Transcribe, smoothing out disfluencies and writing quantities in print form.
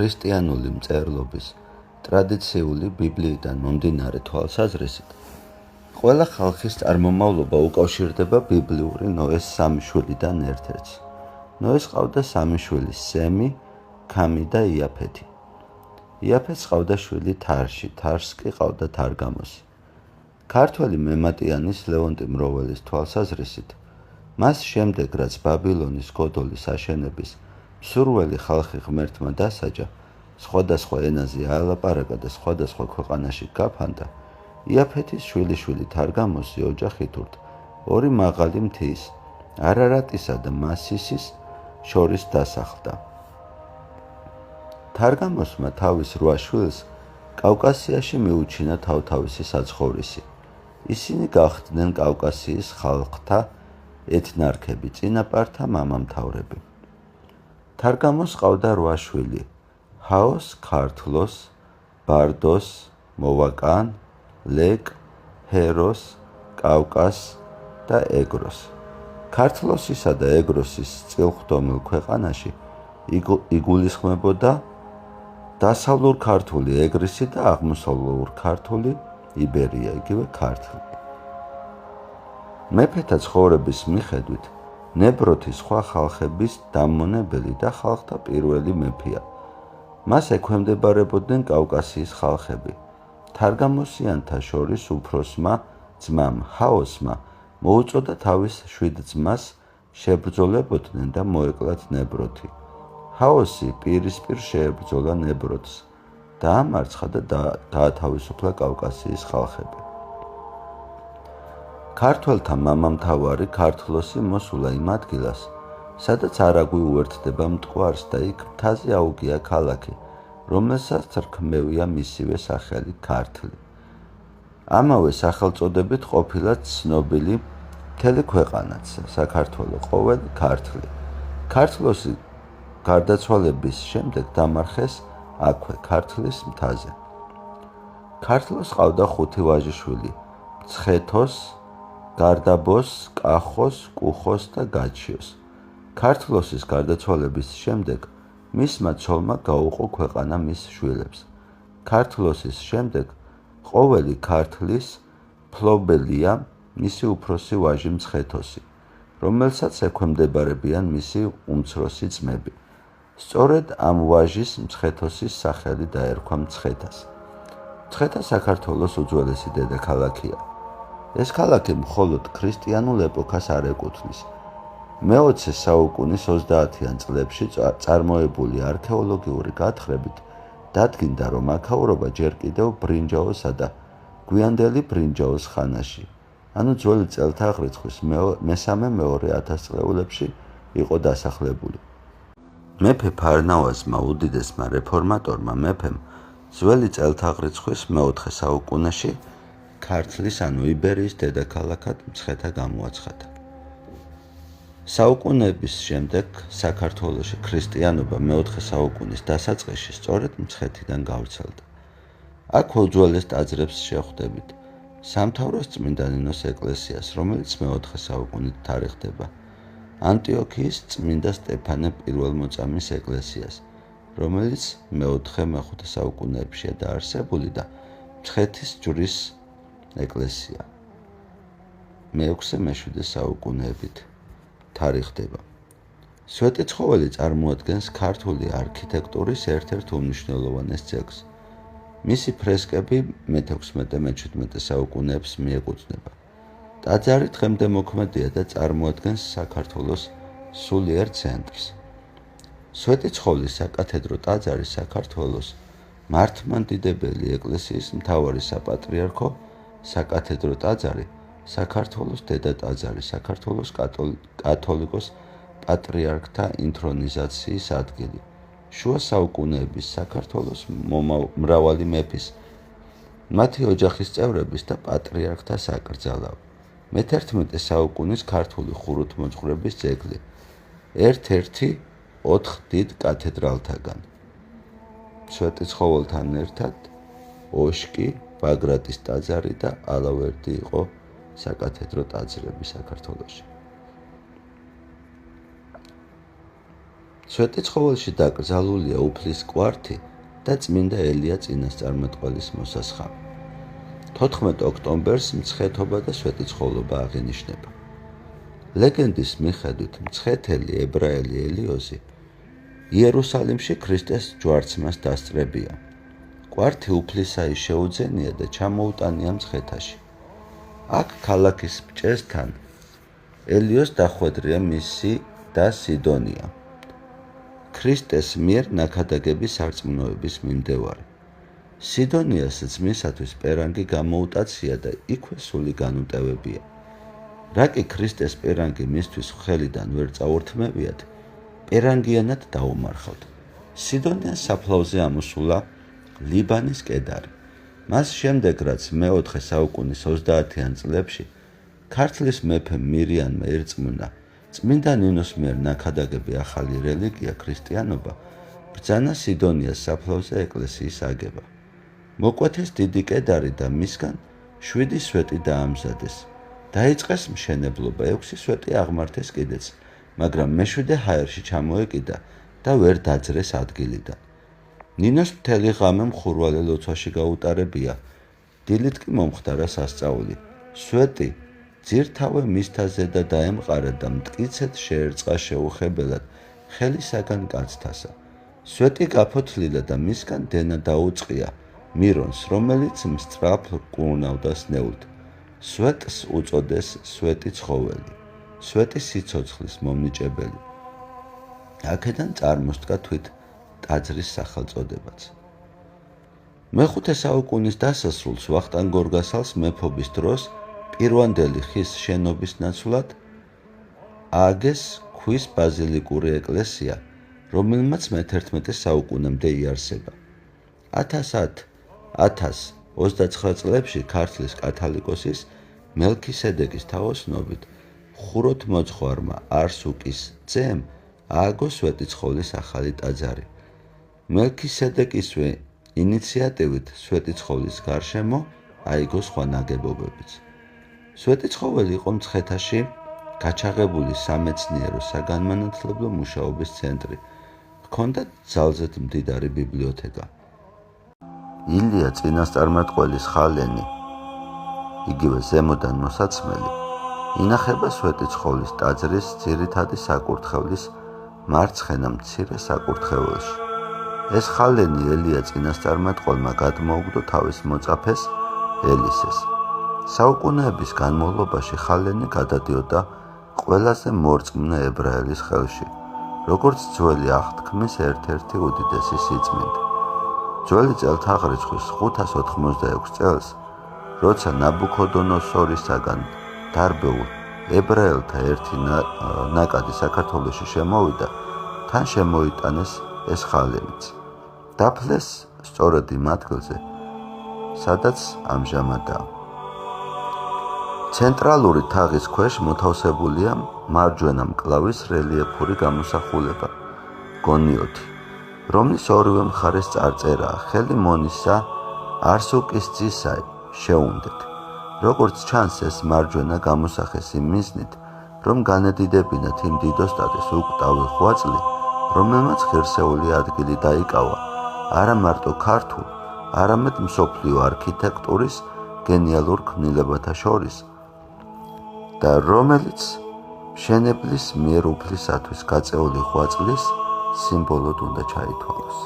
ქრისტიანული მწერლობის ტრადიციული ბიბლიიდან მომდინარე თვალსაზრისით, ყველა ხალხის წარმომავლობა უკავშირდება ბიბლიური ნოეს სამი შვილიდან ერთ-ერთს. ნოეს ყავდა სამი შვილი: სემი, ქამი და იაფეთი. იაფეთს ყავდა შვილი თარში, თარს კი ყავდა თარგამოსი. ქართველი მემატიანის ლევონტი მროველის თვალსაზრისით, მას შემდეგ, რაც ბაბილონის გოდოლის აშენების მსურველი ხალხი ღმერთმა დასაჯა, სხვადასხვა ენაზე აელაპარაკა და სხვადასხვა ქვეყანაში გაფანტა, იაფეთის შვილიშვილი თარგამოსი ოჯახით ორი მაღალი მთის, არარატისა და მასისის შორის დასახლდა. თარგამოსმა თავის 8 შვილს კავკასიაში მიუჩინა თავთავისი საცხოვრისი. ისინი გახდნენ კავკასიის ხალხთა ეთნარქები, წინაპართა მამამთავრები. თარგამოს ყავდა 8 შვილი: ჰაოს, ქართლოს, ბარდოს, მოვაკან, ლეკ, ჰეროს, კავკას და ეგროს. ქართლოსისა და ეგროსის წილხვდომილ ქვეყანაში იგულისხმებოდა დასავლურ ქართული ეგრისი და აღმოსავლურ ქართული იბერია, იგივე ქართლი. მეფეთა ცხოვრების მიხედვით, ნებროთი სხვა ხალხების დამონებელი და ხალხთა პირველი მეფეა. მას ექვემდებარებოდნენ კავკასიის ხალხები. თარგამოსიანთა შორის უფროსმა ძმამ ჰაოსმა მოუწოდა თავის 7 ძმას შებრძოლებოდნენ და მოეკლათ ნებროთი. ჰაოსი პირისპირ შეებრძოლა ნებროთს, დაამარცხა და გაათავისუფლა კავკასიის ხალხები. ქართველთა მამამთავარი ქართლოსი მოსულა იმ ადგილას, სადაც არაგვი უერთდება მტკვარს და იქ მთაზე აუგია ქალაქი, რომელსაც რქმევია მისივე სახელი ქართლი. ამავე სახელწოდებით ყოფილა ცნობილი მთელი ქვეყანაც, საქართველო, ყოველი ქართლი. ქართლოსი გარდაცვალების შემდეგ დამარხეს აქვე, ქართლის მთაზე. ქართლოს ყავდა 5 ვაჟიშვილი: მცხეთოს, გარდაბოს, კახოს, კუხოს და გაჩიოს. ქართლოსის გარდაცვალების შემდეგ მისმა ცოლმა გაუყო ქვეყანა მის შვილებს. ქართლოსის შემდეგ ყოველი ქართლის მფლობელია მისი უფროსი ვაჟი მცხეთოსი, რომელსაც ექვემდებარებიან მისი უმცროსი ძმები. სწორედ ამ ვაჟის მცხეთოსის სახელი დაერქვა მცხეთას. მცხეთა საქართველოს უძველესი დედაქალაქია. ეს ქალაქი მხოლოდ ქრისტიანულ ეპოქას არ ეკუთვნის. მე-20 საუკუნის 30-იან წლებში წარმოებული არქეოლოგიური გათხრებით დადგინდა, რომ აქაურობა ჯერ კიდევ ბრინჯაოსა და გვიანდელი ბრინჯაოს ხანაში, ანუ ძველი წელთაღრიცხვის მესამე-მეორე ათასწლეულებში იყო დასახლებული. მეფე ფარნავაზმა, უდიდესმა რეფორმატორმა მეფემ, ძველი წელთაღრიცხვის მე-4 საუკუნეში ქართლის, ანუ იბერიის დედაქალაქად მცხეთა გამოაცხადა. საუკუნეების შემდეგ საქართველოში ქრისტიანობა მე-4 საუკუნის დასაწყისში სწორედ მცხეთიდან გავრცელდა. აქ უძველეს ტაძრებს შეხვდებით: სამთავროს წმინდა ნინოს ეკლესიას, რომელიც მე-4 საუკუნით თარიღდება, ანტიოქიის წმინდა სტეფანე პირველმოწამის ეკლესიას, რომელიც მე-4-მე-5 საუკუნეებშია დაარსებული და მცხეთის ჯვრის ეკლესია მე-6-მე-7 საუკუნეებით თარიღდება. სვეტიცხოველი წარმოადგენს ქართული არქიტექტურის ერთ-ერთ უმნიშვნელოვანეს ძეგლს. მისი ფრესკები მე-16-მე-17 საუკუნეებს მიეკუთვნება. ტაძარი დღემდე მოქმედია და წარმოადგენს საქართველოს სულიერ ცენტრს. სვეტიცხოვლის საკათედრო ტაძარი საქართველოს მართლმადიდებელი ეკლესიის მთავარი საპატრიარქო საკათედრო ტაძარი, საქართველოს დედა ტაძარი, საქართველოს კათოლიკოს პატრიარქთა ინთრონიზაციის ადგილი, შუა საუკუნეების საქართველოს მრავალი მეფის, მათი ოჯახის წევრების და პატრიარქთა საკრძალავი. მე-11 საუკუნის ქართული ხუროთმოძღვრების ძეგლი, ერთ-ერთი 4 დიდ კათედრალთაგან. სვეტიცხოველთან ერთად ოშკი, ბაგრატის ტაძარი და ალავერდი იყო საკათედრო ტაძრები საქართველოში. სვეტიცხოველში დაკრძალულია უფლის კვართი და წმინდა ელია წინასწარმეტყველის მოსასხამი. 14 ოქტომბერს მცხეთობა და სვეტიცხოვლობა აღინიშნება. ლეგენდის მიხედვით მცხეთელი ებრაელი ელიოზი იერუსალიმში ქრისტეს ჯვარცმას დასწრებია. კვართი უფლისაი შეუძენია და ჩამოუტანია მცხეთაში. აქ ქალაქის ბჭესთან ელიოს დახვედრია მისი და სიდონია, ქრისტეს მიერ ნაქადაგების სარწმუნოების მიმდევარი. სიდონიას ძმისათვის პერანგი გამოუტაცია და იქვე სული განუტევებია. რა კი ქრისტეს პერანგი მისთვის ხელიდან ვერ წაურთმევიათ, პერანგიანად დაუმარხავთ. სიდონიას საფლავზე ამოსულა ლიბანის კედარი. მას შემდეგ, რაც მე-4 საუკუნის 30-იან წლებში ქართლის მეფემ მირიანმა ერწმუნა წმინდა ნინოს მიერ ნაქადაგები ახალი რელიგია ქრისტიანობა, ბრძანა სიდონიას საფლავზე ეკლესიის აგება. მოკვეთეს დიდი კედარი და მისგან 7 სვეტი დაამზადეს. დაიწყეს მშენებლობა, 6 სვეტი აღმართეს კიდეც, მაგრამ მე-7 ჰაერში ჩამოეკიდა და ვერ დაძრეს ადგილიდან. ნინოს მთელი ღამე მხურვალე ლოცვაში გაუტარებია, დილით კი მომხდარა სასწაული. სვეტი ძირთავე მისთაზე და დაემყარა და მტკიცედ შეერწყა შეუხებელად ხელისაგან კაცთასა. სვეტი გაფოთლილა და მისგან დენა დაუწყია მირონს, რომელიც მსწრაფ კურნავდა სნეულთ. სვეტს უწოდეს სვეტი ცხოველი, სვეტი სიცოცხლის მომნიჭებელი. აქედან წარმოსდგა თვით ტაძრის სახელწოდებაც. მე-5 საუკუნის დასასრულს ვახტანგ გორგასალს მეფობის დროს პირვანდელი ხის შენობის ნაცვლად ააგეს ქვის ბაზილიკური ეკლესია, რომელმაც მე-11 საუკუნემდე იარსება. 1029 წლებში ქართლის კათალიკოსის მელქისედეკის თაოსნობით ხუროთმოძღვარმა არსუკის ძემ ააგო სვეტიცხოვლის ახალი ტაძარი. მელქისედეკისვე ინიციატივით სვეტიცხოვლის გარშემო აიგო სხვა ნაგებობებიც. სვეტიცხოველი იყო მცხეთაში გაჩაღებული სამეცნიერო საგანმანათლებლო მუშაობის ცენტრი, ჰქონდა ძალზედ მდიდარი ბიბლიოთეკა. ილია წინასწარმეტყველის ხალენი, იგივე ზემოდან მოსაცმელი, ინახება სვეტიცხოვლის ტაძრის ძირითადი საკურთხევლის მარცხენა მცირე საკურთხეველში. ეს ხალენი ელია წინასწარმეტყველმა გადმოუგდო თავის მოწაფეს ელისეს. საუკუნეების განმავლობაში ხალენი გადადიოდა ყველაზე მორწმუნე ებრაელის ხელში, როგორც ძველი აღთქმის ერთ-ერთი უდიდესი სიწმინდე. ძველი წელთაღრიცხვის 586 წელს, როცა ნაბუქოდონოსორისაგან დარბეულ ებრაელთა ერთი ნაკადი საქართველოში შემოვიდა, თან შემოიტანეს ეს ხალენიც. დაფლეს სწორედ იმ ადგილზე, სადაც ამჟამადაა. ცენტრალური თაღის ქვეშ მოთავსებულია მარჯვენა მკლავის რელიეფური გამოსახულება, გონიოთი, რომლის ორივე მხარეს წარწერაა ხელი მონისა არსუკის ძისაი შეუნდეთ. როგორც ჩანს, ეს მარჯვენა გამოსახეს იმ მიზნით, რომ განედიდებინათ იმ დიდოსტატის უკვდავი ღვაწლი, რომელმაც ღირსეული ადგილი დაიკავა არა მარტო ქართულ, არამედ მსოფლიო არქიტექტურის გენიალურ ქმნილებათა შორის და რომელიც მშენებლის მიერ უფლისათვის გაწეული ღვაწლის სიმბოლოდ უნდა ჩაითვალოს.